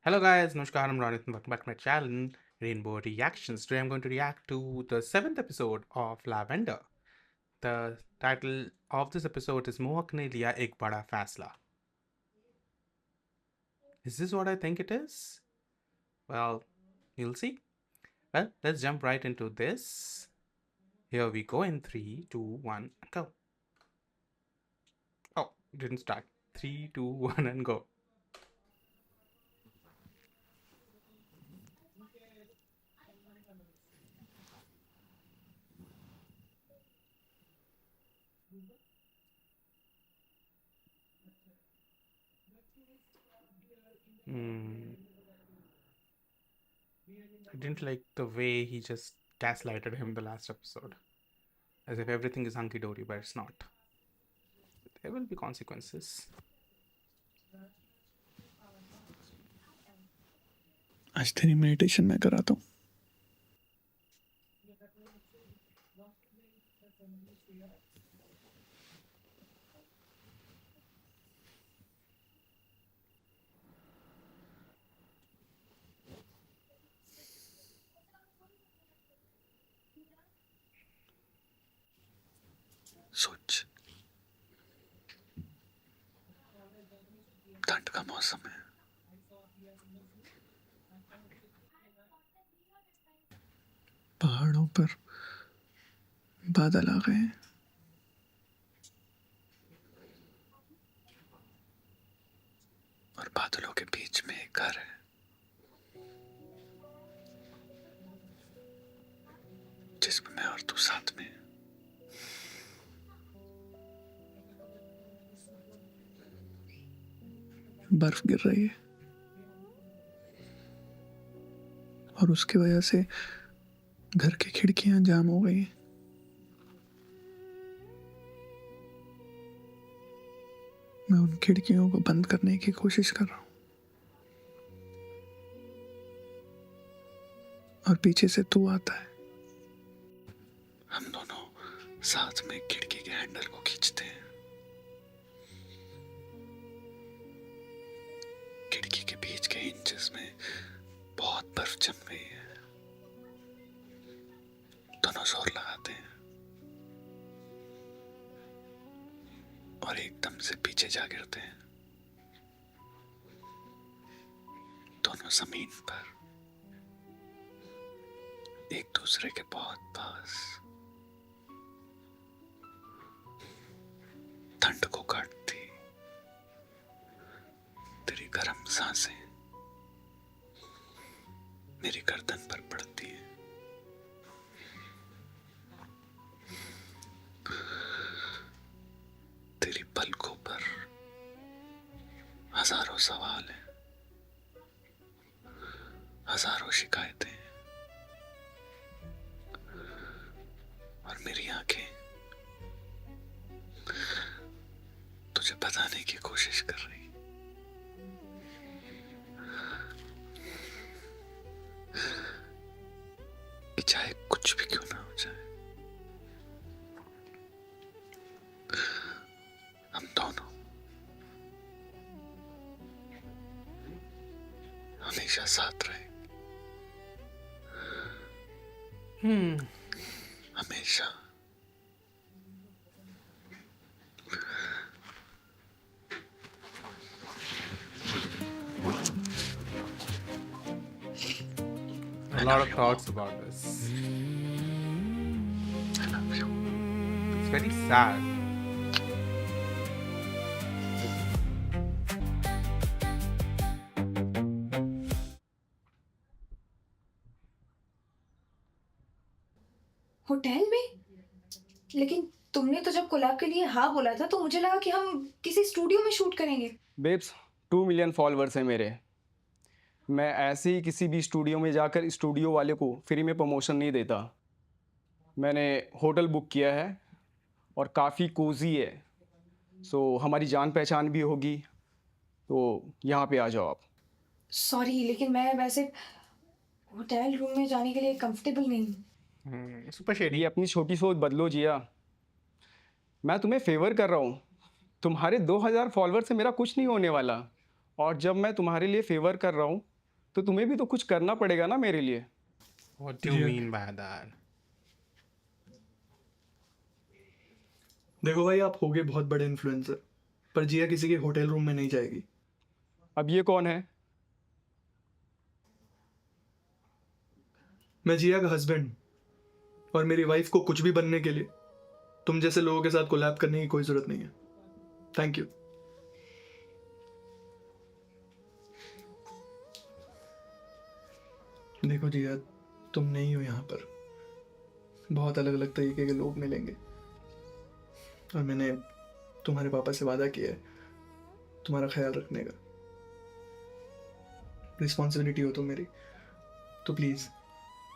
Hello guys, Namaskar, I'm Ronit and welcome back to my channel, Rainbow Reactions. Today I'm going to react to the 7th episode of Lavender. The title of this episode is Mohak ne liya ek bada faisla. Is this what I think it is? Well, you'll see. Well, let's jump right into this. Here we go in 3, 2, 1, go. Oh, it didn't start. 3, 2, 1 and go. Hmm. I didn't like the way he just gaslighted him the last episode. As if everything is hunky dory, but it's not. There will be consequences. आज तेरी meditation मैं कराता हूँ. सोच, ठंड का मौसम है. पहाड़ों पर बादल आ गए हैं. और बादलों के बीच में एक घर है जिसमें मैं और तू साथ में. बर्फ गिर रही है और उसकी वजह से घर की खिड़कियां जाम हो गई. मैं उन खिड़कियों को बंद करने की कोशिश कर रहा हूं और पीछे से तू आता है. हम दोनों साथ में खिड़की के हैंडल को खींचते हैं. खिड़की के बीच के इंचेस में बहुत बर्फ जम गई है. दोनों जोर लगाते हैं और एकदम से पीछे जा गिरते हैं. दोनों जमीन पर एक दूसरे के बहुत पास. ठंड को काटती तेरी गर्म सांसें मेरी गर्दन पर पड़ती है. तेरी पलकों पर हजारों सवाल हैं, हजारों शिकायतें हैं और मेरी आंखें तुझे बताने की कोशिश कर रही. कि चाहे कुछ भी क्यों ना हो जाए, हम दोनों हमेशा साथ रहे. हमेशा. A lot of thoughts about this. I love you. It's very sad. Hotel में? लेकिन तुमने तो जब कोलैब के लिए हाँ बोला था तो मुझे लगा कि हम किसी स्टूडियो में शूट करेंगे. बेब्स 2 मिलियन फॉलोअर्स हैं मेरे. मैं ऐसे ही किसी भी स्टूडियो में जाकर स्टूडियो वाले को फ्री में प्रमोशन नहीं देता. मैंने होटल बुक किया है और काफ़ी कोजी है. सो हमारी जान पहचान भी होगी. तो यहाँ पे आ जाओ आप. सॉरी लेकिन मैं वैसे होटल रूम में जाने के लिए कंफर्टेबल नहीं हूँ. Super shady. ये अपनी छोटी सोच बदलो जिया. मैं तुम्हें फेवर कर रहा हूँ. तुम्हारे 2000 फॉलोअर से मेरा कुछ नहीं होने वाला. और जब मैं तुम्हारे लिए फेवर कर रहा हूँ तो तुम्हें भी तो कुछ करना पड़ेगा ना मेरे लिए। What do you Yeah. mean by that? देखो भाई, आप होगे बहुत बड़े इन्फ्लुएंसर, पर जिया किसी के होटल रूम में नहीं जाएगी। अब ये कौन है? मैं जिया का हस्बैंड, और मेरी वाइफ को कुछ भी बनने के लिए तुम जैसे लोगों के साथ कोलैब करने की कोई जरूरत नहीं है। Thank you. देखो जिया, तुम नहीं हो यहाँ पर, बहुत अलग अलग तरीके के लोग मिलेंगे, और मैंने तुम्हारे पापा से वादा किया है तुम्हारा ख्याल रखने का। रिस्पॉन्सिबिलिटी हो तुम मेरी, तो प्लीज़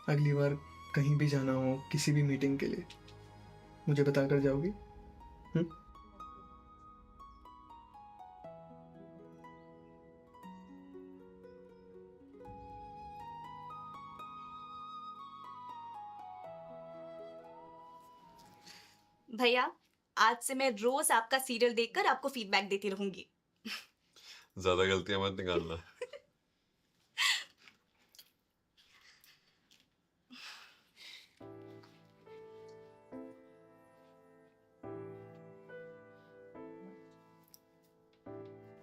अगली बार कहीं भी जाना हो, किसी भी मीटिंग के लिए, मुझे बताकर जाओगी? भैया, आज से मैं रोज आपका सीरियल देखकर आपको फीडबैक देती रहूंगी। ज्यादा गलतियां मत निकालना।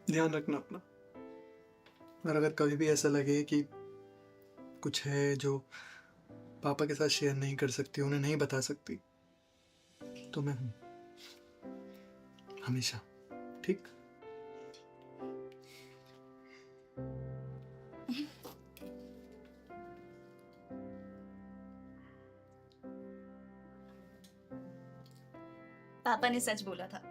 ध्यान रखना अपना, और अगर कभी भी ऐसा लगे कि कुछ है जो पापा के साथ शेयर नहीं कर सकती, उन्हें नहीं बता सकती, तो मैं हूं हमेशा। ठीक? पापा ने सच बोला था।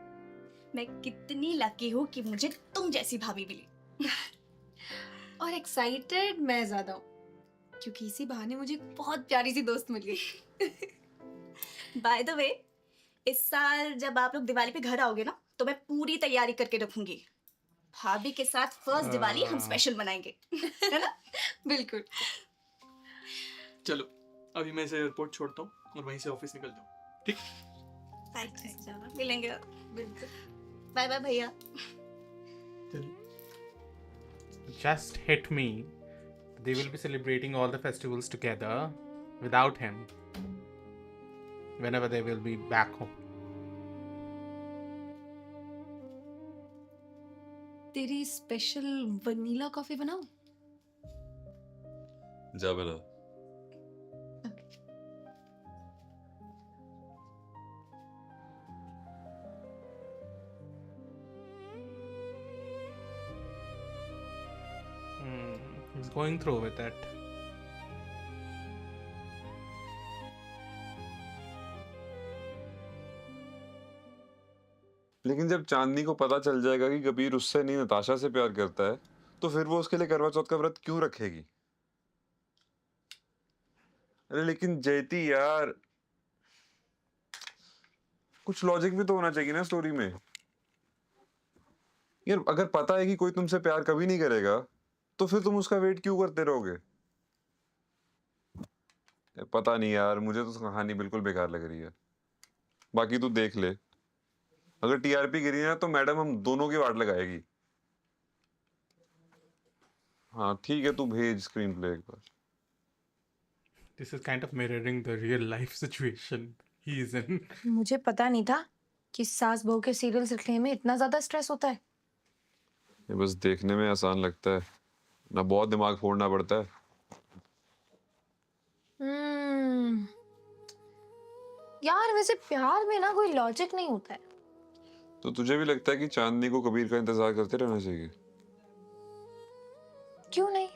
मैं कितनी लकी हूँ कि मुझे तुम जैसी भाभी मिली। और एक्साइटेड मैं ज्यादा हूँ, क्योंकि इसी बहाने मुझे बहुत प्यारी सी दोस्त मिल गई। बाय द वे, इस साल जब आप लोग दिवाली पे घर आओगे ना, तो मैं पूरी तैयारी करके रखूंगी। भाभी के साथ फर्स्ट दिवाली हम स्पेशल मनाएंगे, है ना? बिल्कुल। चलो, अभी मैं इसे एयरपोर्ट छोड़ता हूँ और वहीं से ऑफिस निकलता हूँ। ठीक? मिलेंगे। बिल्कुल। बाय बाय भैया। चलिए। Just hit me. They will be celebrating all the festivals together without him whenever they will be back home. तेरी स्पेशल वनीला कॉफी बनाऊं? जा बना। He's going through with it. लेकिन जब चांदनी को पता चल जाएगा कि कबीर उससे नहीं नताशा से प्यार करता है, तो फिर वो उसके लिए करवा चौथ का व्रत क्यों रखेगी? अरे लेकिन जयती यार, कुछ लॉजिक भी तो होना चाहिए ना स्टोरी में। यार अगर पता है कि कोई तुमसे प्यार कभी नहीं करेगा, तो फिर तुम उसका वेट क्यों करते रहोगे? पता नहीं यार, मुझे तो कहानी बिल्कुल बेकार लग रही है। बाकी तू देख ले, अगर टीआरपी गिरी ना तो मैडम हम दोनों की वाट लगाएगी। हाँ ठीक है, तू भेज स्क्रीन प्ले एक बार। This is kind of mirroring the real life situation he is in. मुझे पता नहीं था कि सास बहू के सीरियल्स लिखने में इतना ज्यादा स्ट्रेस होता है। ये बस देखने में आसान लगता है ना, बहुत दिमाग फोड़ना पड़ता है। यार वैसे प्यार में ना कोई लॉजिक नहीं होता है। तो तुझे भी लगता है कि चांदनी को कबीर का इंतजार करते रहना चाहिए? क्यों नहीं?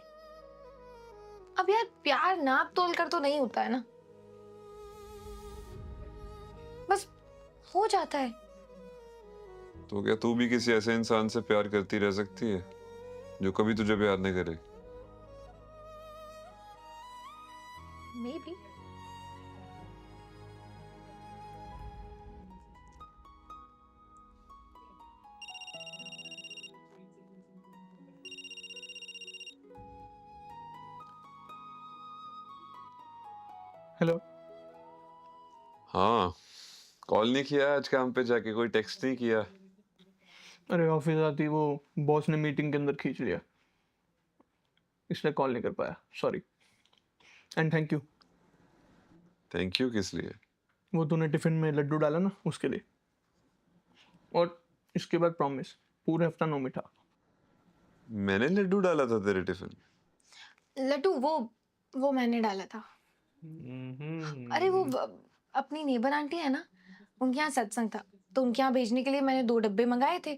अब यार प्यार नाप तोल कर तो नहीं होता है ना, बस हो जाता है। तो क्या तू भी किसी ऐसे इंसान से प्यार करती रह सकती है जो कभी तुझे प्यार नहीं करे? May be. हेलो। हाँ, कॉल नहीं किया आज काम पे जाके? कोई टेक्स्ट नहीं किया? अरे ऑफिस आती वो बॉस ने मीटिंग के अंदर खींच लिया। इसलिए कॉल नहीं कर पाया, sorry. And thank you, thank you किस लिए? वो तूने टिफिन में लड्डू डाला ना, उसके लिए। और इसके बाद प्रॉमिस, पूरे हफ्ता नो मीठा। मैंने लड्डू डाला था तेरे टिफिन? लड्डू वो मैंने डाला था। अरे वो अपनी नेबर आंटी है ना, उनके यहाँ सत्संग था, तो उनके यहाँ भेजने के लिए मैंने 2 डब्बे मंगाए थे।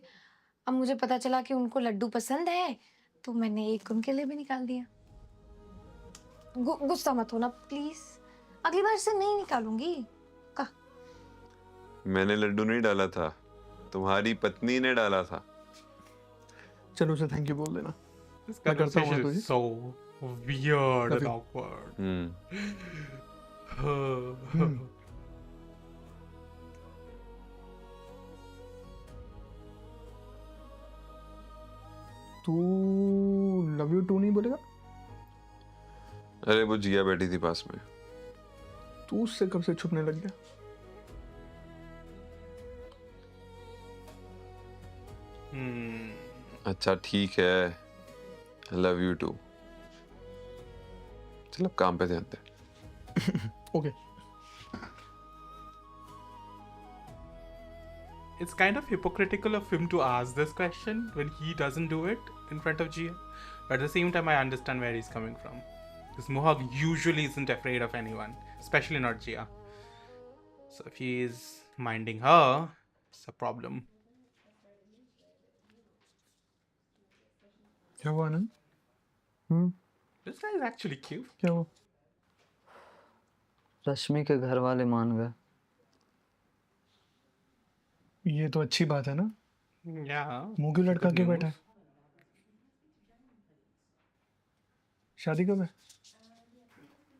अब मुझे पता चला कि उनको लड्डू पसंद है, तो मैंने एक उनके लिए भी निकाल दिया। गुस्सा मत होना प्लीज, अगली बार से नहीं निकालूंगी। का मैंने लड्डू नहीं डाला था, तुम्हारी पत्नी ने डाला था। चलो उसे थैंक यू बोल देना। This मैं करता हूँ conversation तुझे। is so weird and Kafi. awkward. तू लव यू टू नहीं बोलेगा? अरे वो जिया बैठी थी पास में। तू उससे कब से छुपने लग गया? अच्छा ठीक है, लव यू टू। चल अब काम पे ध्यान दे। Okay. It's kind of hypocritical of him to ask this question when he doesn't do it in front of Gia. But at the same time, I understand where he's coming from. Because Mohawk usually isn't afraid of anyone, especially not Gia. So if he is minding her, it's a problem. क्या हुआ आनंद? This guy is actually cute. क्या हुआ? रश्मि के घर वाले मान गए। ये तो अच्छी बात है ना। Yeah. मुंह क्यों लटका good के news. बैठा है? शादी कब है?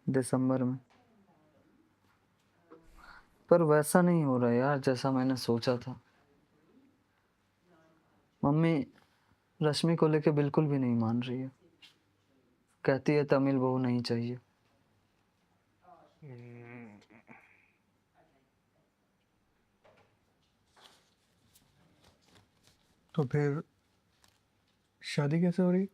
दिसंबर में। पर वैसा नहीं हो रहा यार जैसा मैंने सोचा था। मम्मी रश्मि को लेके बिल्कुल भी नहीं मान रही है। कहती है तमिल बहू नहीं चाहिए। तो फिर शादी कैसे हो रही?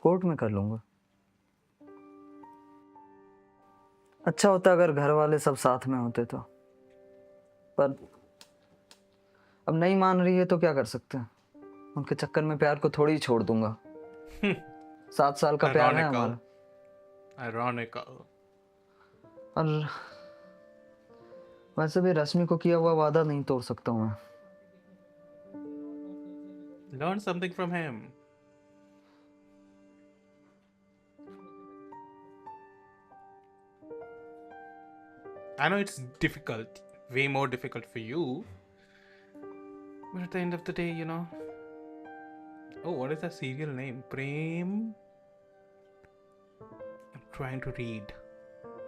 कोर्ट में कर लूंगा। अच्छा होता अगर घर वाले सब साथ में होते तो, पर अब नहीं मान रही है तो क्या कर सकते हैं। उनके चक्कर में प्यार को थोड़ी ही छोड़ दूंगा। 7 साल का प्यार है Ironical. हमारा। Ironical. और वैसे भी रश्मि को किया हुआ वादा नहीं तोड़ सकता हूँ मैं। Learn something from him. I know it's difficult, way more difficult for you. But at the end of the day, you know. Oh, what is that serial name? Prem. I'm trying to read.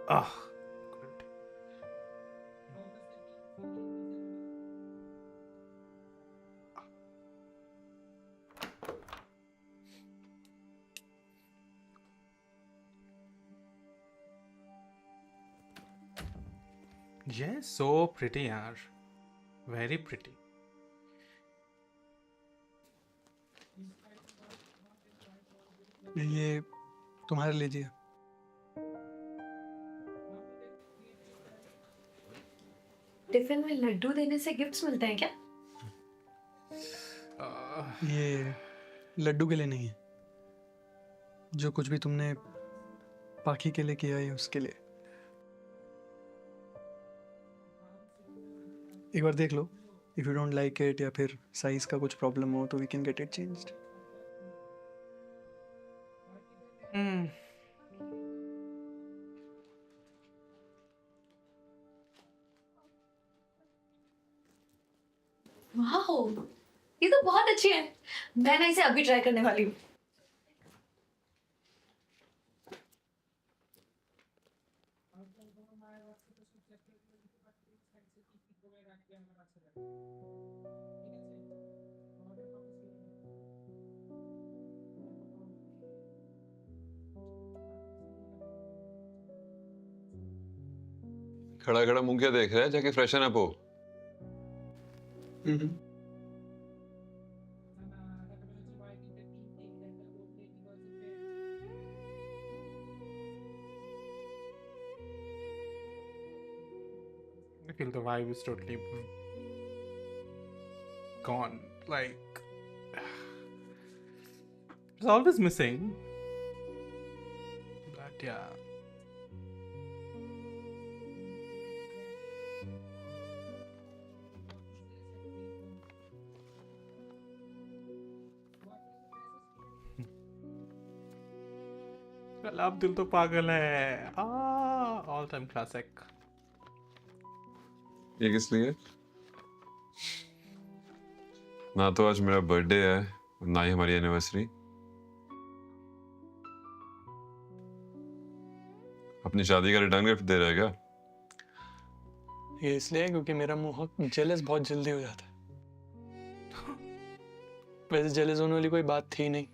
Ah, good. Yeah, so pretty, yaar. Very pretty. ये तुम्हारे लीजिए। Tiffin में लड्डू देने से gifts मिलते हैं क्या? ये लड्डू के लिए नहीं है, जो कुछ भी तुमने पाखी के लिए किया है उसके लिए। एक बार देख लो, if you don't like it या फिर साइज का कुछ प्रॉब्लम हो तो we can get it changed. Wow, ये तो बहुत अच्छी है। मैं ना इसे अभी ट्राई करने वाली हूँ। खड़ा खड़ा मुंह क्या देख रहा है? जाके फ्रेशन अप हो। feel the vibe is totally gone. Like, it's always missing. But yeah. Well, अब दिल तो पागल है. All time classic. ये किस लिए? ना तो आज मेरा बर्थडे है और ना ही हमारी एनिवर्सरी। अपनी शादी का रिटर्न गिफ्ट दे रहा है क्या? ये इसलिए क्योंकि मेरा मोहक जेलस बहुत जल्दी हो जाता है। वैसे जेलस होने वाली कोई बात थी नहीं।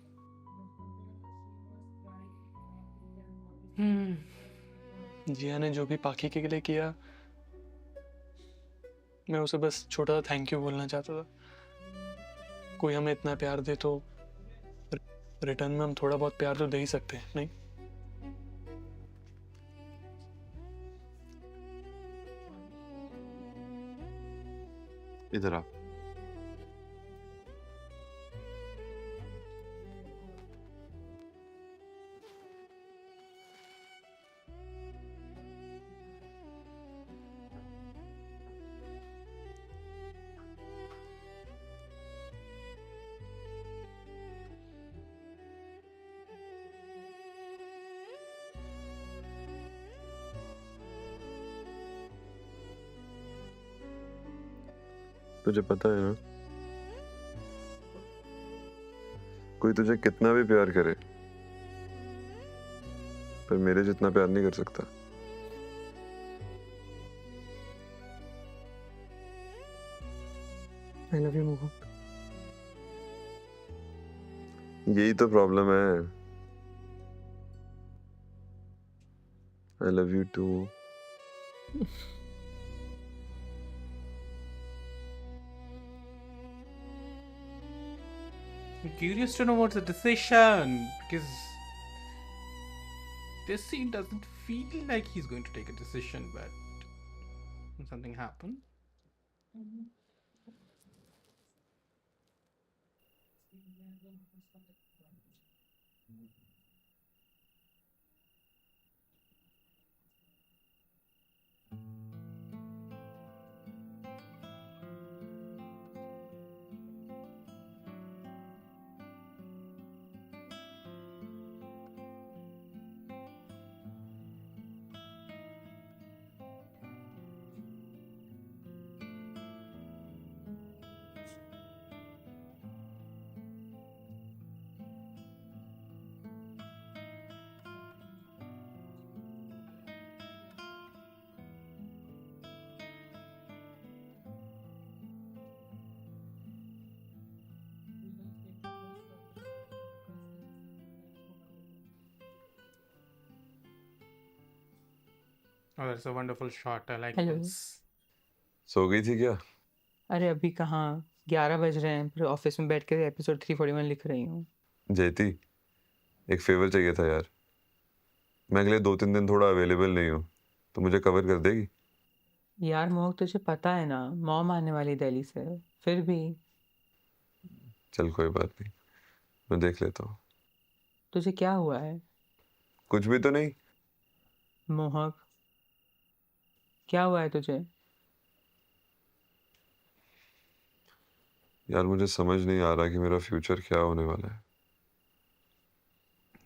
जिया ने जो भी पाखी के लिए किया, मैं उसे बस छोटा सा थैंक यू बोलना चाहता था। कोई हमें इतना प्यार दे तो रिटर्न में हम थोड़ा बहुत प्यार तो दे ही सकते हैं, नहीं? इधर आ। तुझे पता है ना, कोई तुझे कितना भी प्यार करे पर मेरे जितना प्यार नहीं कर सकता। I love you, मोहक। यही तो प्रॉब्लम है। I love you too. I'm curious to know what's the decision, because this scene doesn't feel like he's going to take a decision, but something happened. Oh, that's a wonderful shot. I like hello. this. सो गई थी क्या? अरे अभी कहाँ, 11 बज रहे हैं, फिर ऑफिस में बैठ के एपिसोड 341 लिख रही हूँ। जयती, एक फेवर चाहिए था यार। मैं अगले 2-3 दिन थोड़ा अवेलेबल नहीं हूँ, तो मुझे कवर कर देगी? यार मोहक, तुझे पता है ना, मॉम आने वाली दिल्ली से, फिर भी। चल कोई बात नहीं, मैं देख लेता हूँ। तुझे क्या हुआ है कुछ भी तो नहीं। मोहक? क्या हुआ है तुझे? यार मुझे समझ नहीं आ रहा कि मेरा फ्यूचर क्या होने वाला है।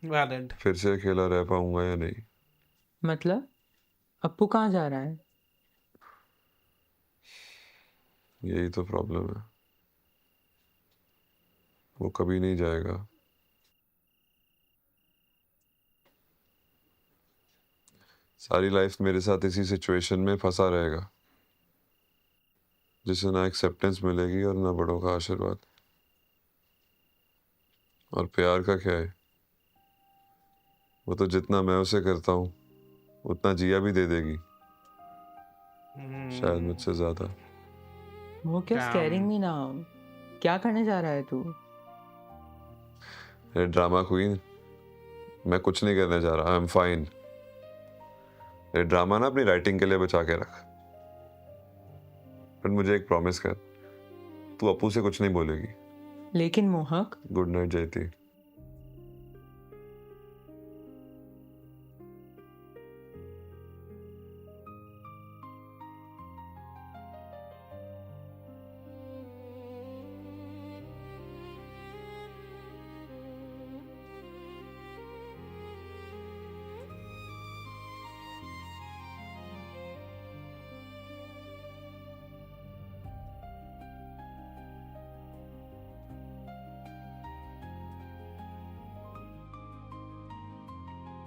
Valid. फिर से अकेला रह पाऊंगा या नहीं। मतलब अप्पू कहाँ जा रहा है? यही तो प्रॉब्लम है, वो कभी नहीं जाएगा। सारी लाइफ मेरे साथ इसी सिचुएशन में फंसा रहेगा, जिसे ना एक्सेप्टेंस मिलेगी और ना बड़ों का आशीर्वाद। और प्यार का क्या है, वो तो जितना मैं उसे करता हूँ उतना जिया भी दे देगी, शायद मुझसे ज्यादा। वो क्या Damn. Scaring me now? क्या करने जा रहा है तू? अरे ड्रामा क्वीन, मैं कुछ नहीं करने जा रहा। I am fine. ये ड्रामा ना अपनी राइटिंग के लिए बचा के रख। पर मुझे एक प्रॉमिस कर, तू अपू से कुछ नहीं बोलेगी। लेकिन मोहक, गुड नाइट जयती।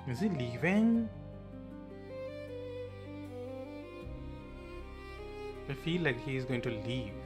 Is he leaving? I feel like he is going to leave.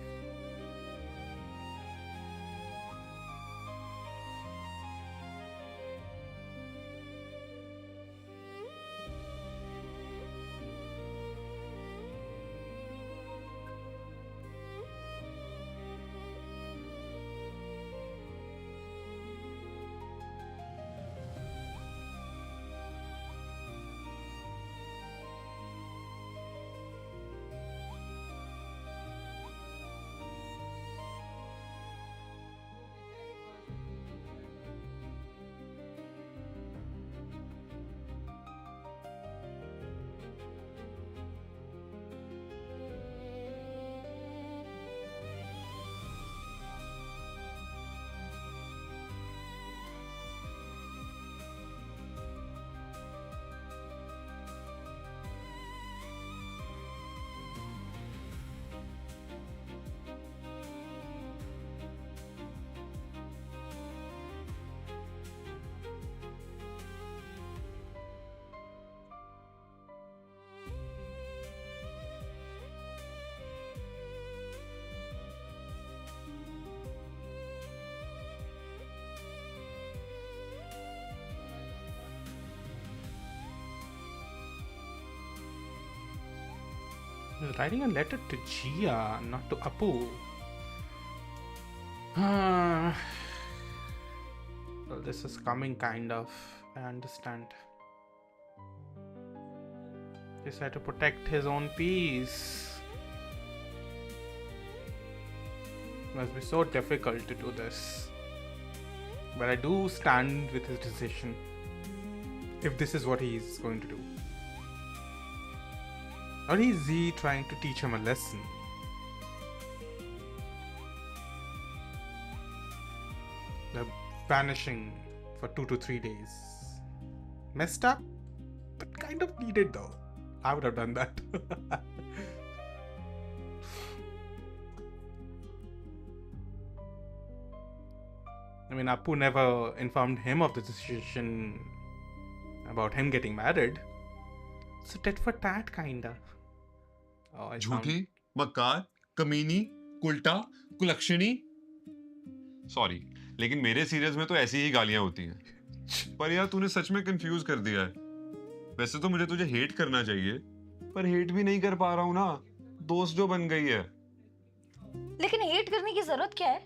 He's writing a letter to Jia, not to Apu. Well, this is coming kind of. I understand. He's trying to protect his own peace. Must be so difficult to do this. But I do stand with his decision. If this is what he is going to do. Or is he trying to teach him a lesson? The vanishing for 2 to 3 days. Messed up, but kind of needed though. I would have done that. I mean, Apu never informed him of the decision about him getting married. So tit for tat, kinda. Oh, I sound- झूठी, मक्कार, कमीनी, उल्टा, कुलक्षणी। Sorry, लेकिन मेरे serials में तो ऐसी ही गालियां होती हैं। पर यार तूने सच में कंफ्यूज कर दिया है। वैसे तो मुझे तुझे हेट करना चाहिए, पर हेट भी नहीं कर पा रहा हूँ ना। दोस्त जो बन गई है। लेकिन हेट करने की जरूरत क्या है?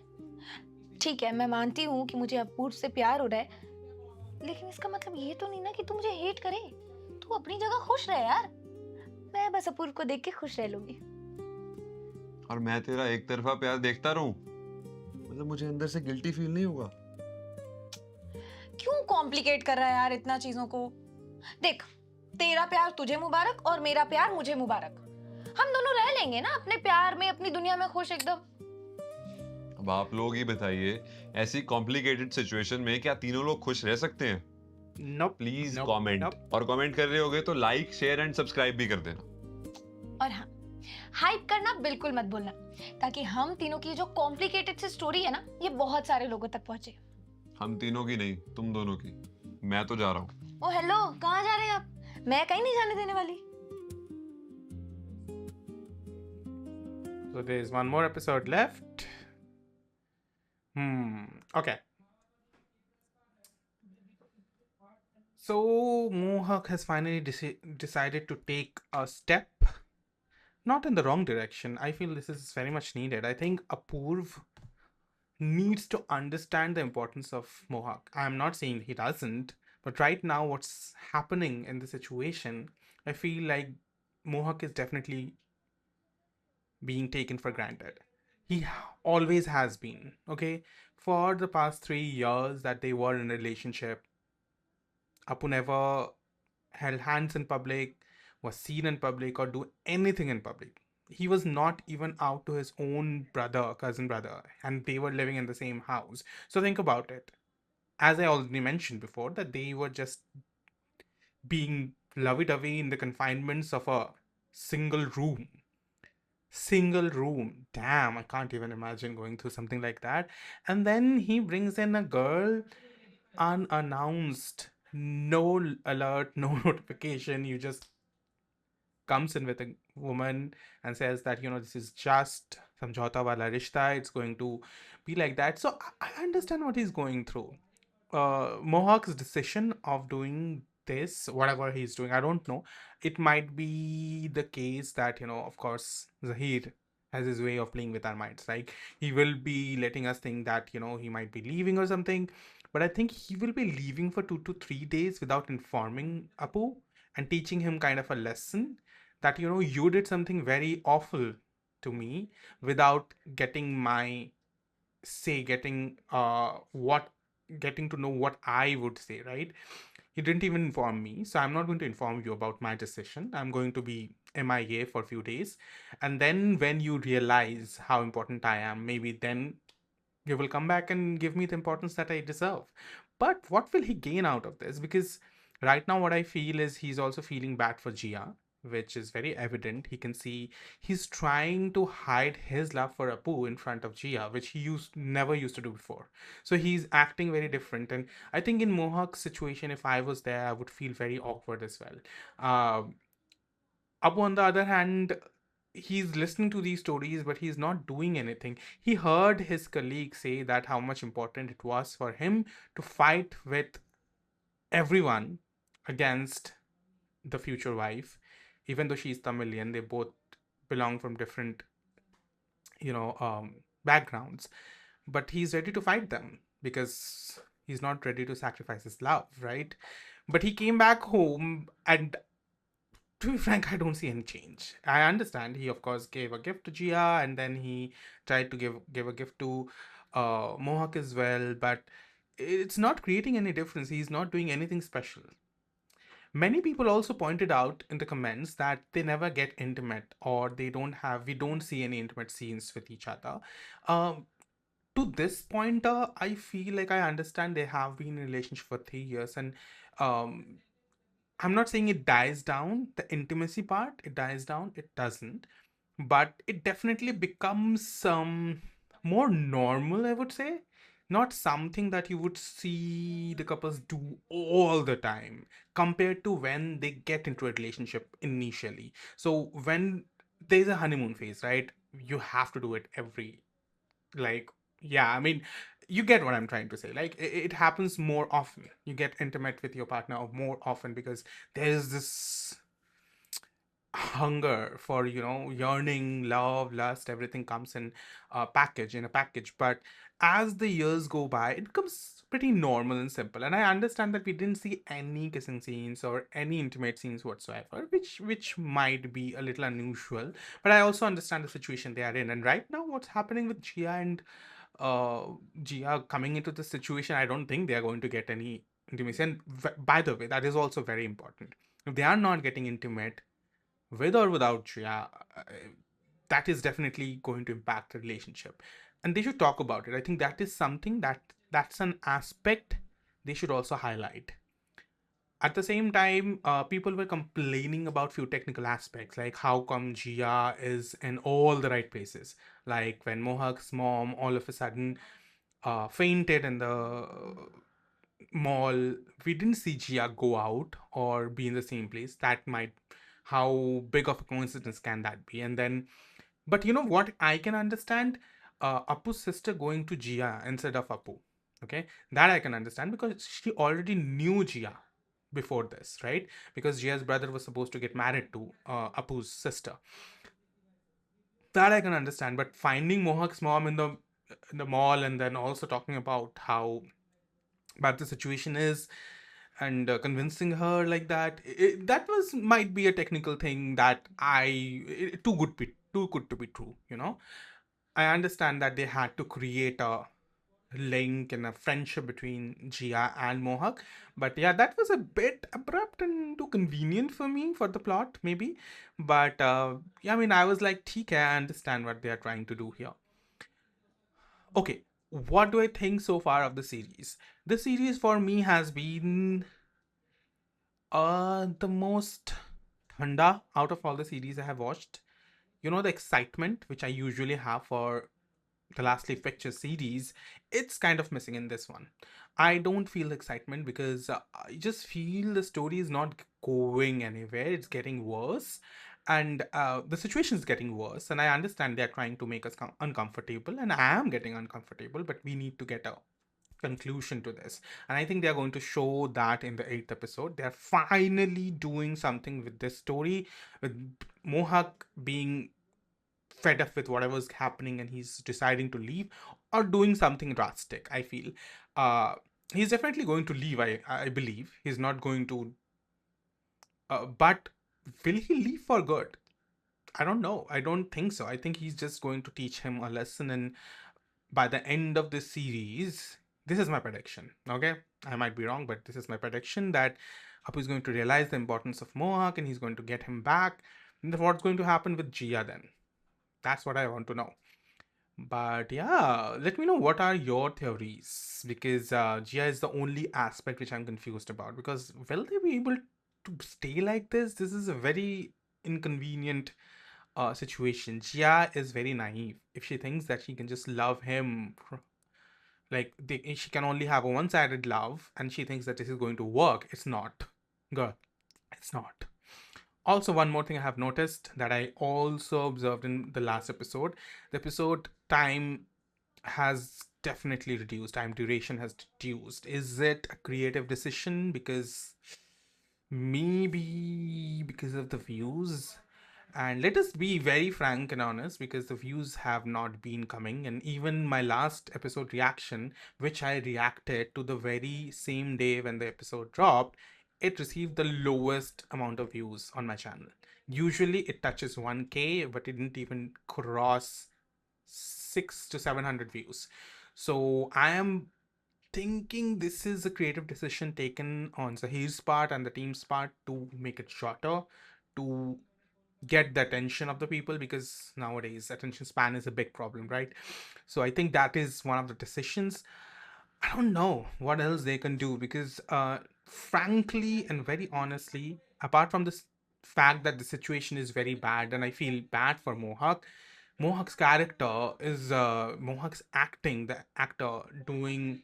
ठीक है, मैं मानती हूँ कि मुझे अपूर्व से प्यार हो रहा है, लेकिन इसका मतलब ये तो नहीं ना कि तू मुझे हेट करे। तू अपनी जगह खुश रहे यार। मैं बस अपूर्व को देख के खुश रह लूंगी। और मैं तेरा एक तरफा प्यार देखता रहूं, मतलब मुझे अंदर से गिल्टी फील नहीं होगा? क्यों कॉम्प्लिकेट कर रहा है यार इतना चीजों को? देख, तेरा प्यार तुझे मुबारक और मेरा प्यार मुझे मुबारक। हम दोनों रह लेंगे ना अपने प्यार में, अपनी दुनिया में खुश एकदम। अब आप लोग ही बताइए, ऐसी कॉम्प्लिकेटेड सिचुएशन में क्या तीनों लोग खुश रह सकते हैं? Nope. Please Nope, comment, nope. और कमेंट कर रहे होगे तो लाइक, शेयर एंड सब्सक्राइब भी कर देना। और हाँ, हाइप करना बिल्कुल मत भूलना, ताकि हम तीनों की जो कॉम्प्लिकेटेड सी स्टोरी है ना, ये बहुत सारे लोगों तक पहुंचे। हम तीनों की नहीं, तुम दोनों की। मैं तो जा रहा हूँ। ओ हेलो, कहाँ जा रहे हैं आप? मैं कहीं नहीं जाने देने वाली। So there's one more episode left. Okay. So Mohak has finally decided to take a step, not in the wrong direction. I feel this is very much needed. I think Apurv needs to understand the importance of Mohak. I'm not saying he doesn't, but right now what's happening in the situation, I feel like Mohak is definitely being taken for granted. He always has been, okay? For the past 3 years that they were in a relationship, Apu never held hands in public, was seen in public, or do anything in public. He was not even out to his own brother, cousin brother, and they were living in the same house. So think about it. As I already mentioned before, that they were just being lovey-dovey in the confinements of a single room. Single room. Damn, I can't even imagine going through something like that. And then he brings in a girl unannounced, no alert, no notification. You just comes in with a woman and says that, this is just samjhauta wala rishta, it's going to be like that. So I understand what he's going through. Mohawk's decision of doing this, whatever he's doing, I don't know. It might be the case that, of course, Zahir has his way of playing with our minds. Like, he will be letting us think that, he might be leaving or something. But I think he will be leaving for 2 to 3 days without informing Apu and teaching him kind of a lesson that, you did something very awful to me without getting my say, getting to know what I would say, right? He didn't even inform me, so I'm not going to inform you about my decision. I'm going to be MIA for a few days. And then when you realize how important I am, maybe then you will come back and give me the importance that I deserve. But what will he gain out of this? Because right now, what I feel is he's also feeling bad for Jia, which is very evident. He can see he's trying to hide his love for Apu in front of Jia, which he never used to do before. So he's acting very different. And I think in Mohawk's situation, if I was there, I would feel very awkward as well. Apu, on the other hand, he's listening to these stories, but he's not doing anything. He heard his colleague say that how much important it was for him to fight with everyone against the future wife, even though she's Tamilian. They both belong from different, backgrounds, but he's ready to fight them because he's not ready to sacrifice his love, right? But he came back home, and to be frank, I don't see any change. I understand he, of course, gave a gift to Jia, and then he tried to give a gift to Mohawk as well, but it's not creating any difference. He's not doing anything special. Many people also pointed out in the comments that they never get intimate, or we don't see any intimate scenes with each other. To this point, I feel like I understand they have been in a relationship for 3 years, and um, I'm not saying it dies down, the intimacy part, it dies down, it doesn't. But it definitely becomes more normal, I would say. Not something that you would see the couples do all the time compared to when they get into a relationship initially. So when there's a honeymoon phase, right? You have to do it yeah, I mean, you get what I'm trying to say. Like, it happens more often. You get intimate with your partner more often because there's this hunger for, yearning, love, lust, everything comes in a package. But as the years go by, it becomes pretty normal and simple. And I understand that we didn't see any kissing scenes or any intimate scenes whatsoever, which might be a little unusual. But I also understand the situation they are in. And right now, what's happening with Jia and Jia coming into the situation, I don't think they are going to get any intimacy. And by the way, that is also very important. If they are not getting intimate, with or without Jia, that is definitely going to impact the relationship. And they should talk about it. I think that is something that's an aspect they should also highlight. At the same time, people were complaining about few technical aspects, like how come Jia is in all the right places. Like when Mohawk's mom all of a sudden fainted in the mall, we didn't see Jia go out or be in the same place. How big of a coincidence can that be? And then, but you know what? I can understand Apu's sister going to Jia instead of Apu. Okay, that I can understand because she already knew Jia before this, right? Because Jia's brother was supposed to get married to Apu's sister. That I can understand. But finding Mohawk's mom in the mall and then also talking about how bad the situation is and convincing her like that, that might be a technical thing that too good too good to be true, you know. I understand that they had to create a link and a friendship between Jia and Mohawk, but yeah, that was a bit abrupt and too convenient for me for the plot, maybe. But yeah, I mean, I was like, "ठीक है, I understand what they are trying to do here." Okay, what do I think so far of the series? The series for me has been the most thanda out of all the series I have watched. You know, the excitement which I usually have for the Last Leaf Pictures series, it's kind of missing in this one. I don't feel excitement because I just feel the story is not going anywhere. It's getting worse, and the situation is getting worse. And I understand they're trying to make us uncomfortable, and I am getting uncomfortable. But we need to get a conclusion to this, and I think they're going to show that in the eighth episode. They're finally doing something with this story, with Mohawk being fed up with whatever's happening and he's deciding to leave or doing something drastic. I feel uh he's definitely going to leave. I believe he's not going to but will he leave for good? I don't know. I don't think so. I think he's just going to teach him a lesson, and by the end of this series, this is my prediction. Okay, I might be wrong, but this is my prediction that Apu is going to realize the importance of Mohawk and he's going to get him back. And then what's going to happen with Jia then? That's what I want to know. But yeah, let me know what are your theories, because Jia is the only aspect which I'm confused about. Because will they be able to stay like this? This is a very inconvenient situation. Jia is very naive. If she thinks that she can just love him, like she can only have a one-sided love, and she thinks that this is going to work. It's not, girl. It's not. Also, one more thing I have noticed that I also observed in the last episode, the episode time has definitely reduced. Time duration has reduced. Is it a creative decision? Because maybe because of the views. And let us be very frank and honest, because the views have not been coming. And even my last episode reaction, which I reacted to the very same day when the episode dropped, it received the lowest amount of views on my channel. Usually it touches 1K, but it didn't even cross 6 to 700 views. So I am thinking this is a creative decision taken on Zahir's part and the team's part to make it shorter, to get the attention of the people, because nowadays attention span is a big problem, right? So I think that is one of the decisions. I don't know what else they can do, because frankly and very honestly, apart from this fact that the situation is very bad and I feel bad for Mohawk's character is Mohawk's acting, the actor doing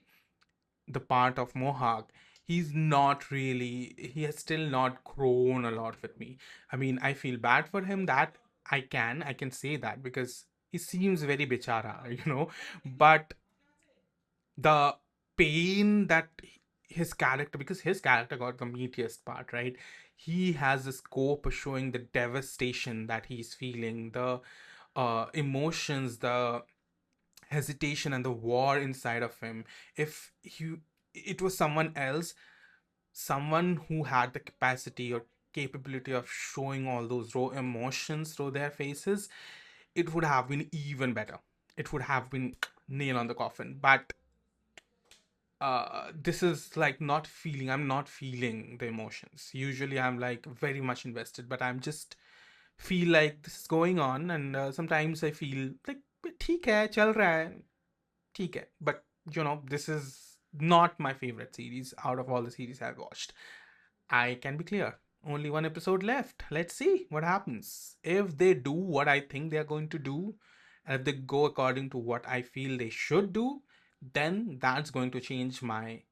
the part of Mohawk, he's not really, he has still not grown a lot with me. I mean, I feel bad for him, that I can say that, because he seems very bichara, you know, but the pain that his character, because his character got the meatiest part, right? He has the scope of showing the devastation that he's feeling, the emotions, the hesitation and the war inside of him. If it was someone else, someone who had the capacity or capability of showing all those raw emotions through their faces, it would have been even better. It would have been nail on the coffin. But this is like not feeling, I'm not feeling the emotions. Usually I'm like very much invested, but I'm just feel like this is going on, and sometimes I feel like ठीक है चल रहा है ठीक है, but you know, this is not my favorite series out of all the series I've watched. I can be clear, only one episode left. Let's see what happens. If they do what I think they're going to do, and if they go according to what I feel they should do, then that's going to change my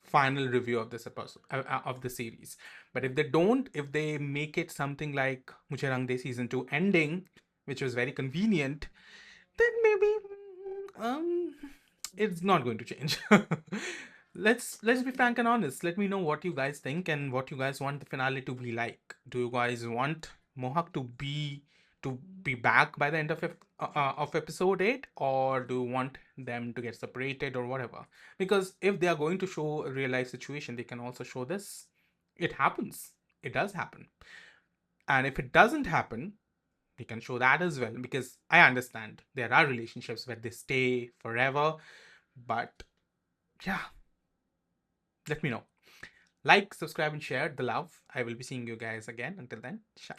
final review of this episode of the series. But if they don't, if they make it something like Mujhe Rang De season 2 ending, which was very convenient, then maybe it's not going to change. Let's be frank and honest. Let me know what you guys think and what you guys want the finale to be like. Do you guys want Mohawk to be back by the end of episode 8, or do you want them to get separated or whatever? Because if they are going to show a real life situation, they can also show this. It happens. It does happen. And if it doesn't happen, you can show that as well, because I understand there are relationships where they stay forever. But yeah, let me know. Like, subscribe, and share the love. I will be seeing you guys again. Until then, ciao.